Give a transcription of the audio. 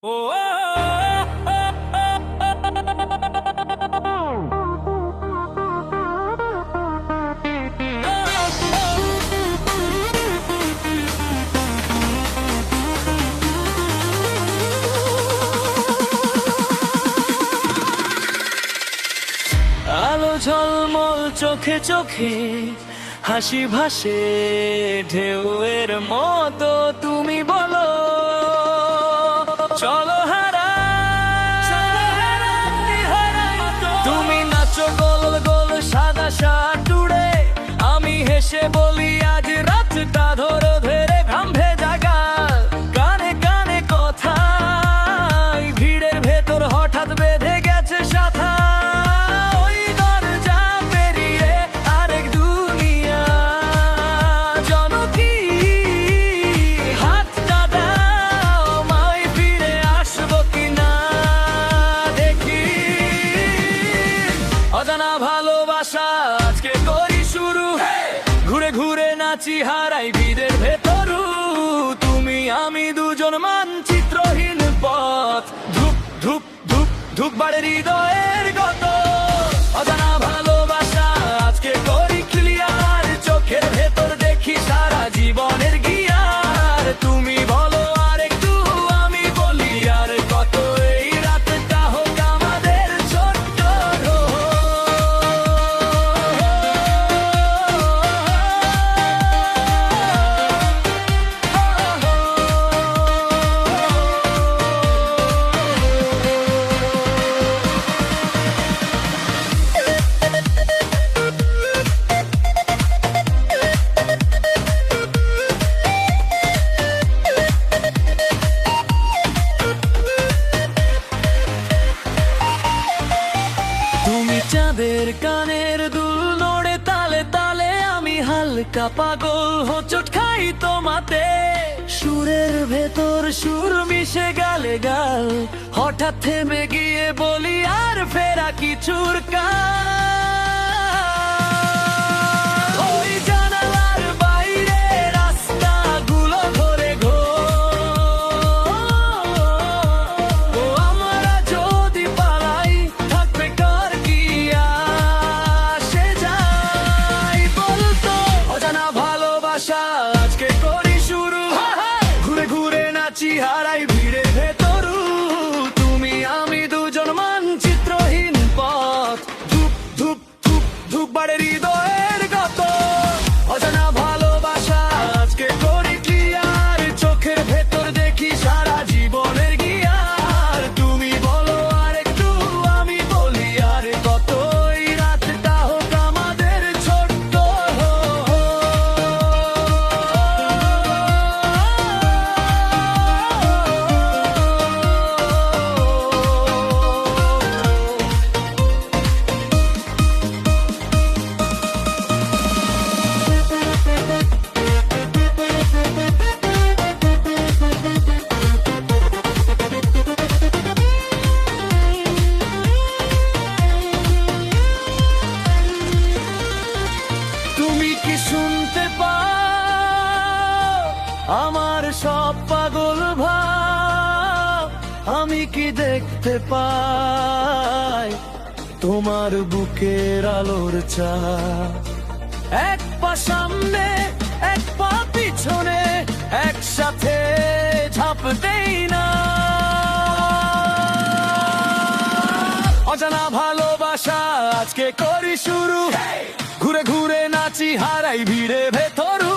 ও আলো ঝলমল চোখে চোখে হাসি ভাসে ঢেউয়ের মতো তুমি বলো চলো তুমি নাচো গোল গোল সাদা শার্ট উড়ে আমি হেসে বলি আজ রাতটা ধরে ধরে ঘাম ভেজা গাল কানে কানে কথা ভিড়ের ভেতর হঠাৎ বেঁধে গেছে সাথা ওই দরজা পেরিয়ে আরেক দুনিয়া জনকি হাতটা দাও মাই ফিরে আসবো কিনা দেখি অজানা ভালোবাসা আজকে করি শুরু ঘুরে ঘুরে নাচি হারাই ভিড়ের ভেতরু তুমি আমি দুজন মানচিত্রহীন পথ ধুপ ধুপ ধুপ ধুপ বাড়ে হৃদয়ের গত অজানা ভালোবাসা আজকে করি ক্লিয়ার চোখের ভেতর দেখি সারা জীবনের গিয়ার তুমি বলো আর একটু আমি বলি আর কত এই রাতটা হোক আমাদের ছোট্ট তুমি চাঁদের কানের দুল নড়ে তালে তালে আমি হালকা পাগল হোঁচট খাই তোমাতে সুরের ভেতর সুর মিশে গালে গাল হঠাৎ থেমে গিয়ে বলি আর ফেরা কিছুর কাল ওই জানালার বাইরে রাস্তাগুলো ধরে ও আমরা যদি পালাই থাকবে কার কি আসে যায় বলতো অজানা ভালোবাসা আজকে করি শুরু ঘুরে ঘুরে নাচি হারাই ভিড়ের ভেতরু তুমি আমি দুজন মানচিত্রহীন পথ ধুপ ধুপ ধুপ ধুপ বাড়ে হৃদয়ের গত অজানা ভালোবাসা আজকে করি ক্লিয়ার চোখের ভেতর দেখি সারা জীবনের গিয়ার তুমি বলো আর একটু আমি বলি আর কত এই রাতটা হোক আমাদের ছোট্ট তুমি কি শুনতে পাও আমার সব পাগল ভাব আমি কি দেখতে পাই তোমার বুকের আলোর ছাপ এক পা সামনে এক পা পিছনে একসাথে ঝাঁপ দেই না অজানা ভালোবাসা আজকে করি শুরু ঘুরে ঘুরে নাচি হারাই ভিড়ে ভেতরু